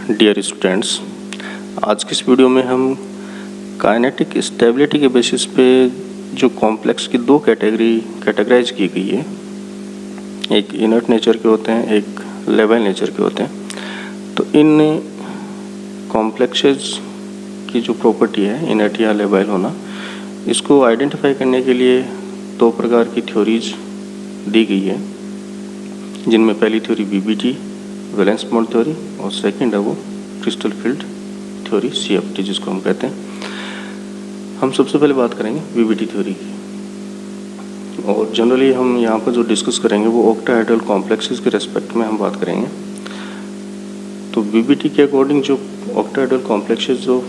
Dear students, आज की इस वीडियो में हम काइनेटिक स्टेबिलिटी के बेसिस पे जो कॉम्प्लेक्स की दो कैटेगराइज की गई है, एक इनर्ट नेचर के होते हैं, एक लेवल नेचर के होते हैं। तो इन कॉम्प्लेक्सेस की जो प्रॉपर्टी है इनर्ट या लेवल होना, इसको आइडेंटिफाई करने के लिए दो प्रकार की थ्योरीज दी गई है, जिनमें पहली theory VBT valence bond theory और सेकंड है वो क्रिस्टल फील्ड थ्योरी सीएफटी जिसको हम कहते हैं। हम सबसे पहले बात करेंगे वीबीटी थ्योरी की, और जनरली हम यहाँ पर जो डिस्कस करेंगे वो ऑक्टाहेड्रल कॉम्प्लेक्सेस के रेस्पेक्ट में हम बात करेंगे। तो वीबीटी के अकॉर्डिंग जो ऑक्टाहेड्रल कॉम्प्लेक्सेस जो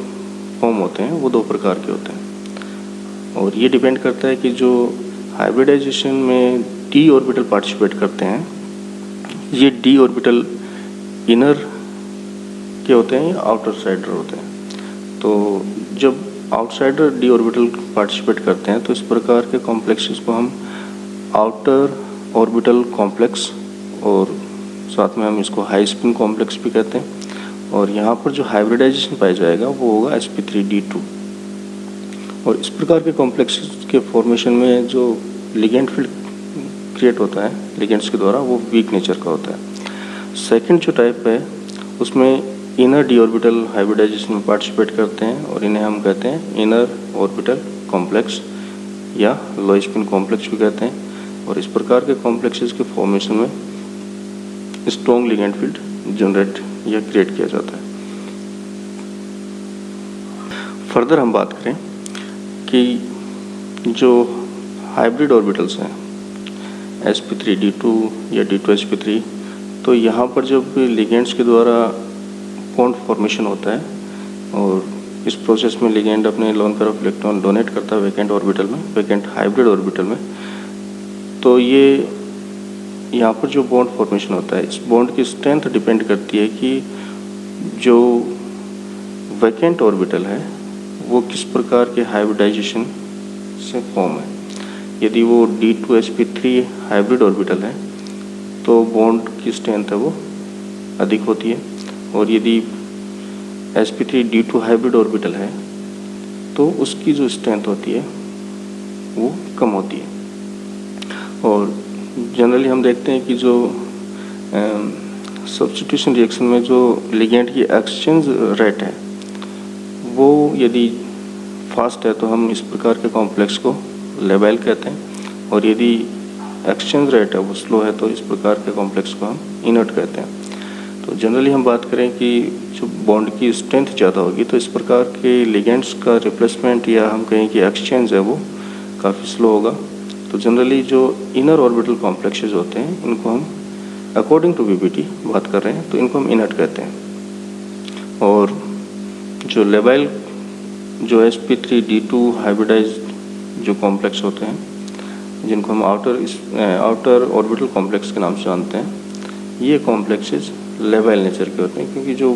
फॉर्म होते हैं वो दो प्रकार के होते हैं, और ये डिपेंड करता है कि जो हाइब्रिडाइजेशन में डी ऑर्बिटल पार्टिसिपेट करते हैं, ये डी ऑर्बिटल इनर के होते हैं या आउटर साइडर होते हैं। तो जब आउटसाइडर डी ऑर्बिटल पार्टिसिपेट करते हैं तो इस प्रकार के कॉम्प्लेक्सेस को हम आउटर ऑर्बिटल कॉम्प्लेक्स और साथ में हम इसको हाई स्पिन कॉम्प्लेक्स भी कहते हैं। और यहाँ पर जो हाइब्रिडाइजेशन पाया जाएगा वो होगा sp3d2। और इस प्रकार के कॉम्प्लेक्सेस के फॉर्मेशन में जो लिगेंड फील्ड क्रिएट होता है लिगेंड्स के द्वारा, वो वीक नेचर का होता है। सेकंड जो टाइप है उसमें इनर डी ऑर्बिटल हाइब्रिडाइजेशन में पार्टिसिपेट करते हैं, और इन्हें हम कहते हैं इनर ऑर्बिटल कॉम्प्लेक्स या लो स्पिन कॉम्प्लेक्स भी कहते हैं। और इस प्रकार के कॉम्प्लेक्सेस के फॉर्मेशन में स्ट्रॉन्ग लिगेंड फील्ड जनरेट या क्रिएट किया जाता है। फर्दर हम बात करें कि जो हाइब्रिड ऑर्बिटल्स हैं sp3d2 या d2sp3, तो यहाँ पर जब लिगेंड्स के द्वारा बॉन्ड फॉर्मेशन होता है और इस प्रोसेस में लिगेंड अपने lone pair of electron donate करता है वैकेंट ऑर्बिटल में, वैकेंट हाइब्रिड ऑर्बिटल में, तो ये यहाँ पर जो बॉन्ड फॉर्मेशन होता है, इस बॉन्ड की स्ट्रेंथ डिपेंड करती है कि जो वैकेंट ऑर्बिटल है वो किस प्रकार के हाइब्रिडाइजेशन से फॉर्म है। यदि वो d2sp3 हाइब्रिड ऑर्बिटल है तो बॉन्ड की स्ट्रेंथ है वो अधिक होती है, और यदि sp3d2 हाइब्रिड ऑर्बिटल है तो उसकी जो स्ट्रेंथ होती है वो कम होती है। और जनरली हम देखते हैं कि जो सब्स्टिट्यूशन रिएक्शन में जो लिगेंड की एक्सचेंज रेट है वो यदि फास्ट है तो हम इस प्रकार के कॉम्प्लेक्स को लेवल कहते हैं, और यदि एक्सचेंज रेट है वो स्लो है तो इस प्रकार के कॉम्प्लेक्स को हम इनर्ट कहते हैं। तो जनरली हम बात करें कि जो बॉन्ड की स्ट्रेंथ ज़्यादा होगी तो इस प्रकार के लिगेंड्स का रिप्लेसमेंट या हम कहें कि एक्सचेंज है वो काफ़ी स्लो होगा। तो जनरली जो इनर ऑर्बिटल कॉम्प्लेक्सेस होते हैं इनको हम अकॉर्डिंग टू वीबीटी बात कर रहे हैं तो इनको हम इनर्ट कहते हैं। और जो लेवल जो sp3d2 हाइब्रिडाइज जो कॉम्प्लेक्स होते हैं जिनको हम आउटर ऑर्बिटल कॉम्प्लेक्स के नाम से जानते हैं, ये कॉम्प्लेक्सेस लेवल नेचर के होते हैं, क्योंकि जो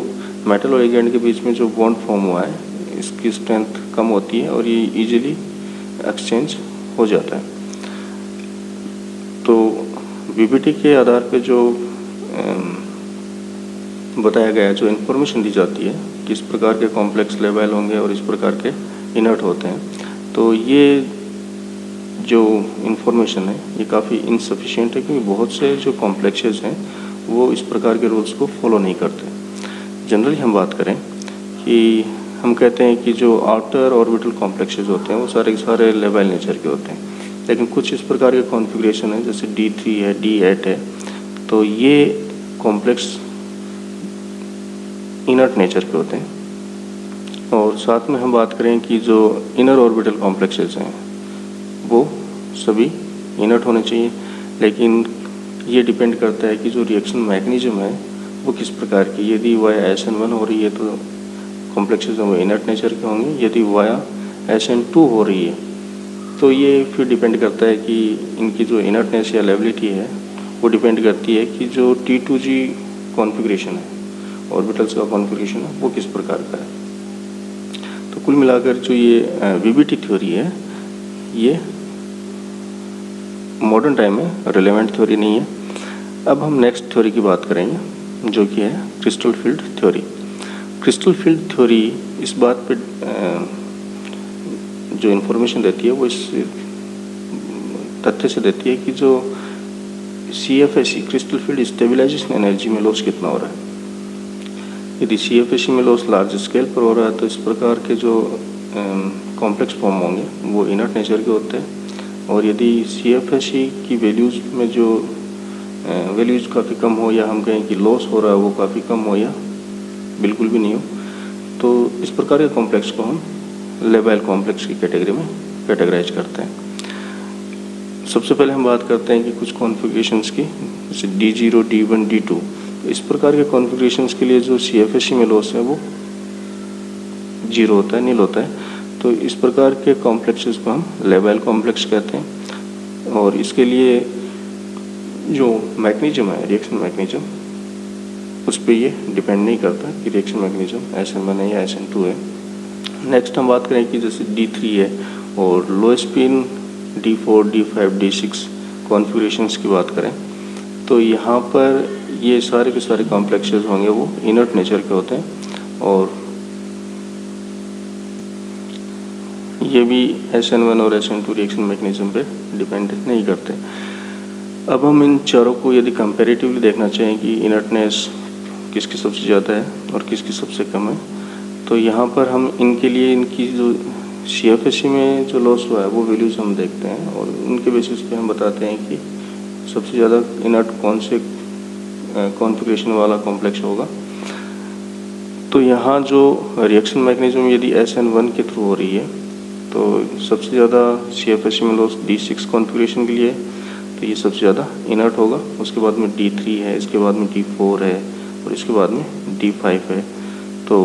मेटल और लिगेंड के बीच में जो बॉन्ड फॉर्म हुआ है इसकी स्ट्रेंथ कम होती है और ये इजीली एक्सचेंज हो जाता है। तो वीबीटी के आधार पे जो बताया गया, जो इन्फॉर्मेशन दी जाती है किस प्रकार के कॉम्प्लेक्स लेवल होंगे और इस प्रकार के इनर्ट होते हैं, तो ये जो इन्फॉर्मेशन है ये काफ़ी इनसफिशिएंट है, क्योंकि बहुत से जो कॉम्प्लेक्सेस हैं वो इस प्रकार के रूल्स को फॉलो नहीं करते। जनरली हम बात करें कि हम कहते हैं कि जो आउटर ऑर्बिटल कॉम्प्लेक्सेस होते हैं वो सारे के सारे लेवल नेचर के होते हैं, लेकिन कुछ इस प्रकार के कॉन्फ़िगरेशन है जैसे d3 है, d8 है, तो ये कॉम्प्लेक्स इनर्ट नेचर के होते हैं। और साथ में हम बात करें कि जो इनर ऑर्बिटल कॉम्प्लेक्सेस हैं वो सभी इनर्ट होने चाहिए, लेकिन ये डिपेंड करता है कि जो रिएक्शन मैकेनिज्म है वो किस प्रकार की। यदि वाया SN1 हो रही है तो कॉम्प्लेक्सेस वो इनर्ट नेचर के होंगे, यदि वाया SN2 हो रही है तो ये फिर डिपेंड करता है कि इनकी जो इनर्टनेस या लेबिलिटी है वो डिपेंड करती है कि जो T2G कॉन्फ़िगरेशन है, ऑर्बिटल्स का कॉन्फ़िगरेशन है वो किस प्रकार का है। तो कुल मिलाकर जो ये वीबीटी थ्योरी है ये मॉडर्न टाइम में रिलेवेंट थ्योरी नहीं है। अब हम नेक्स्ट थ्योरी की बात करेंगे जो कि है crystal field theory. Crystal field theory इस बात पे जो इन्फॉर्मेशन देती है वो इस तथ्य से देती है कि जो CFSE crystal field stabilization energy में लॉस कितना हो रहा है। यदि CFSE में लॉस लार्ज स्केल पर हो रहा है तो इस प्रकार के जो कॉम्प्लेक्स फॉर्म होंगे वो इनर्ट नेचर के होते हैं, और यदि CFSE की वैल्यूज़ में जो वैल्यूज़ काफ़ी कम हो, या हम कहें कि लॉस हो रहा है वो काफ़ी कम हो या बिल्कुल भी नहीं हो, तो इस प्रकार के कॉम्प्लेक्स को हम लेबाइल कॉम्प्लेक्स की कैटेगरी में कैटेगराइज करते हैं। सबसे पहले हम बात करते हैं कि कुछ कॉन्फ़िगरेशंस की, जैसे D0, D1, D2। इस प्रकार के कॉन्फ़िगरेशंस के लिए जो CFSE में लॉस है वो 0 होता है, नील होता है। तो इस प्रकार के कॉम्प्लेक्सेस को हम लेबाइल कॉम्प्लेक्स कहते हैं। और इसके लिए जो मैकेनिज्म है, रिएक्शन मैकेनिज्म, उस पर ये डिपेंड नहीं करता कि रिएक्शन मैकेनिज्म SN1 है या SN2 है। नेक्स्ट हम बात करें कि जैसे D3 है और लो spin D4, D5, D6 configurations की बात करें तो यहाँ पर ये सारे के सारे कॉम्प्लेक्सेस होंगे वो इनर्ट नेचर के होते हैं, और ये भी SN1 और SN2 रिएक्शन मैकेनिज्म पे डिपेंड नहीं करते। अब हम इन चारों को यदि कंपैरेटिवली देखना चाहें कि इनर्टनेस किसकी सबसे ज़्यादा है और किसकी सबसे कम है, तो यहाँ पर हम इनके लिए इनकी जो CFSE में जो लॉस हुआ है वो वैल्यूज़ हम देखते हैं, और उनके बेसिस पे हम बताते हैं कि सबसे ज़्यादा इनर्ट कौन से कॉन्फ़िगरेशन वाला कॉम्प्लेक्स होगा। तो यहाँ जो रिएक्शन मैकेनिज्म यदि SN1 के थ्रू हो रही है तो सबसे ज़्यादा CFSE में लॉस D6 कॉन्फ़िगरेशन के लिए, तो ये सबसे ज़्यादा इनर्ट होगा। उसके बाद में D3 है, इसके बाद में D4 है और इसके बाद में D5 है। तो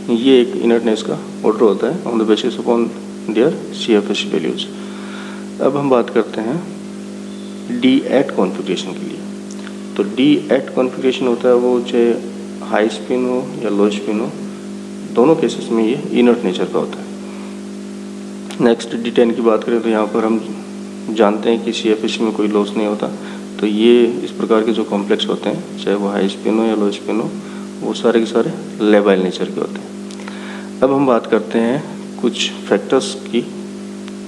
ये एक इनर्टनेस का ऑर्डर होता है on the basis upon their CFSE values. अब हम बात करते हैं D8 कॉन्फ़िगरेशन के लिए। तो D8 कॉन्फ़िगरेशन होता है वो चाहे हाई स्पिन हो या लो स्पिन हो, दोनों केसेस में ये इनर्ट नेचर का होता है। नेक्स्ट D10 की बात करें तो यहाँ पर हम जानते हैं कि CFSE में कोई लॉस नहीं होता, तो ये इस प्रकार के जो कॉम्प्लेक्स होते हैं चाहे वो हाई स्पिन हो या लो स्पिन हो, वो सारे के सारे लेबाइल नेचर के होते हैं। अब हम बात करते हैं कुछ फैक्टर्स की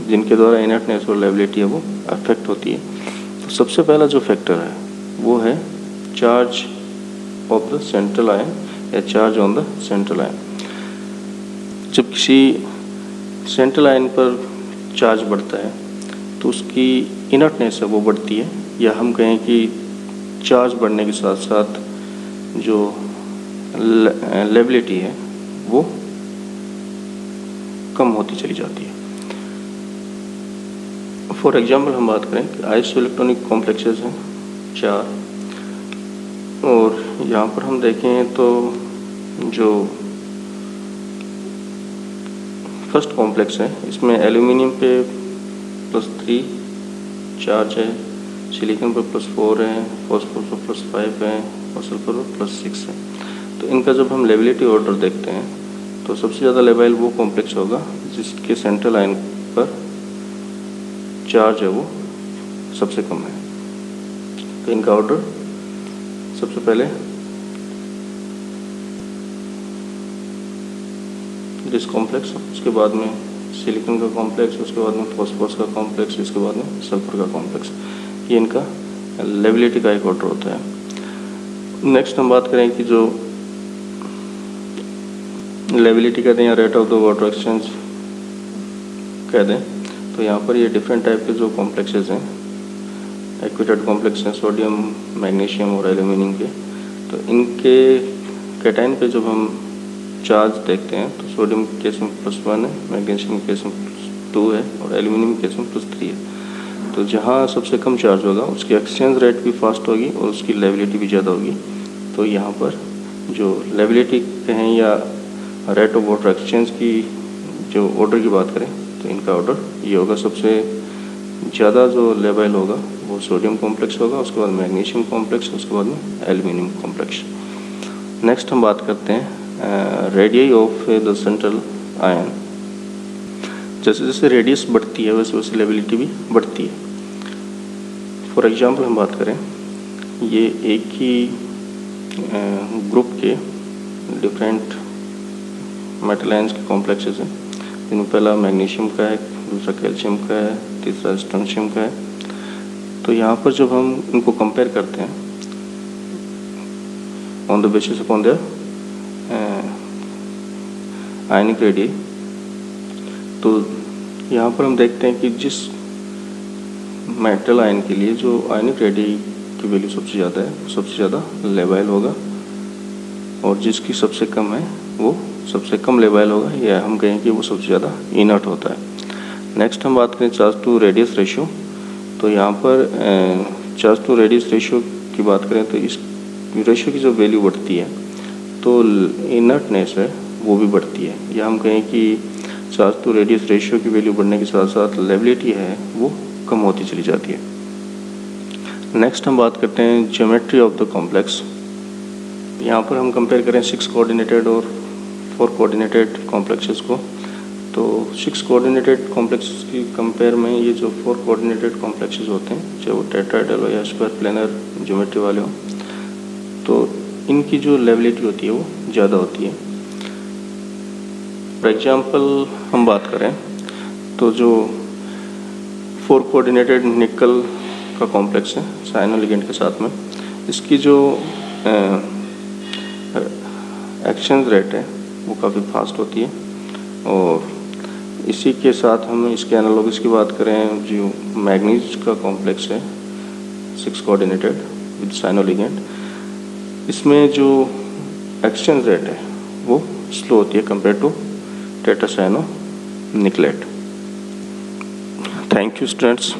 जिनके द्वारा इनर्टनेस और लेबिलिटी है वो अफेक्ट होती है। तो सबसे पहला जो फैक्टर है वो है charge of the central ion या charge on the central ion. जब किसी सेंट्रल आयन पर चार्ज बढ़ता है तो उसकी इनर्टनेस है वो बढ़ती है, या हम कहें कि चार्ज बढ़ने के साथ साथ जो लेबिलिटी है वो कम होती चली जाती है। फॉर एग्जांपल हम बात करें कि आइसो इलेक्ट्रॉनिक कॉम्प्लेक्सेस हैं 4, और यहाँ पर हम देखें तो जो फर्स्ट कॉम्प्लेक्स है इसमें एल्यूमिनियम पे +3 चार्ज है, सिलिकॉन पर +4 है, फॉस्फोरस पर +5 है और सल्फर पर +6 है। तो इनका जब हम लेबिलिटी ऑर्डर देखते हैं तो सबसे ज़्यादा लेबाइल वो कॉम्प्लेक्स होगा जिसके सेंट्रल आयन पर चार्ज है वो सबसे कम है। तो इनका ऑर्डर सबसे पहले दिस कॉम्प्लेक्स, उसके बाद में सिलिकॉन का कॉम्प्लेक्स, उसके बाद में फॉस्फोरस का कॉम्प्लेक्स, इसके बाद में सल्फर का कॉम्प्लेक्स, ये इनका लेबिलिटी का एक ऑर्डर होता है। नेक्स्ट हम बात करें कि जो लेबिलिटी कहते हैं या rate of the water exchange कह दें, तो यहाँ पर ये डिफरेंट टाइप के जो कॉम्प्लेक्सेस हैं, एक्विटेड कॉम्प्लेक्स हैं सोडियम, मैग्नीशियम और एल्यूमिनियम के। तो इनके कैटायन पे जब हम चार्ज देखते हैं तो सोडियम के केस में +1 है, मैग्नीशियम के केस में +2 है और एल्यूमिनियम के केस में +3 है। तो जहाँ सबसे कम चार्ज होगा उसकी एक्सचेंज रेट भी फास्ट होगी और उसकी लेबिलिटी भी ज़्यादा होगी। तो यहाँ पर जो लेबिलिटी कहें या रेट ऑफ वाटर एक्सचेंज की जो ऑर्डर की बात करें तो इनका ऑर्डर ये होगा, सबसे ज़्यादा जो लेबाइल होगा वो सोडियम कॉम्प्लेक्स होगा, उसके बाद मैग्नीशियम कॉम्प्लेक्स, उसके बाद में एल्यूमिनियम कॉम्प्लेक्स। नेक्स्ट हम बात करते हैं radius of the central ion. जैसे जैसे रेडियस बढ़ती है वैसे वैसे लेबिलिटी भी बढ़ती है। फॉर एग्जांपल हम बात करें, ये एक ही ग्रुप के डिफरेंट मेटल आयंस के कॉम्प्लेक्सेस हैं, जिनमें पहला मैग्नीशियम का है, दूसरा कैल्शियम का है, तीसरा स्ट्रोंशियम का है। तो यहाँ पर जब हम इनको कंपेयर करते हैं on the basis upon the ionic radius, तो यहाँ पर हम देखते हैं कि जिस मेटल आयन के लिए जो आयनिक रेडियस की वैल्यू सबसे ज़्यादा है, सबसे ज़्यादा लेबाइल होगा, और जिसकी सबसे कम है वो सबसे कम लेबाइल होगा, या हम कहें कि वो सबसे ज़्यादा इनर्ट होता है। नेक्स्ट हम बात करें चार्ज टू रेडियस रेशियो। तो यहाँ पर चार्ज टू रेडियस रेशियो की बात करें तो इस रेशियो की जो वैल्यू बढ़ती है तो इनर्टनेस है वो भी बढ़ती है, या हम कहें कि चार्ज टू रेडियस रेशियो की वैल्यू बढ़ने के साथ साथ लेबिलिटी है वो कम होती चली जाती है। नेक्स्ट हम बात करते हैं ज्योमेट्री ऑफ द कॉम्प्लेक्स। यहाँ पर हम कंपेयर करें 6 कोऑर्डिनेटेड और 4 कोऑर्डिनेटेड कॉम्प्लेक्सेस को। तो 6 कोऑर्डिनेटेड कॉम्प्लेक्सेस की कंपेयर में ये जो 4 कोऑर्डिनेटेड कॉम्प्लेक्सेस होते हैं, चाहे वो टेट्राहेड्रल हो या स्क्वायर प्लेनर ज्योमेट्री वाले हो, तो इनकी जो लेबिलिटी होती है वो ज़्यादा होती है। फॉर एग्जांपल हम बात करें तो जो 4 कोऑर्डिनेटेड निकल का कॉम्प्लेक्स है साइनो-लिगेंड के साथ में, इसकी जो एक्सचेंज रेट है वो काफ़ी फास्ट होती है। और इसी के साथ हम इसके एनालॉगस की बात करें, जो मैग्नीज का कॉम्प्लेक्स है 6 कोऑर्डिनेटेड विद साइनो-लिगेंड, इसमें जो एक्सचेंज रेट है वो स्लो होती है compare to tetracyanonickelate. Thank you students.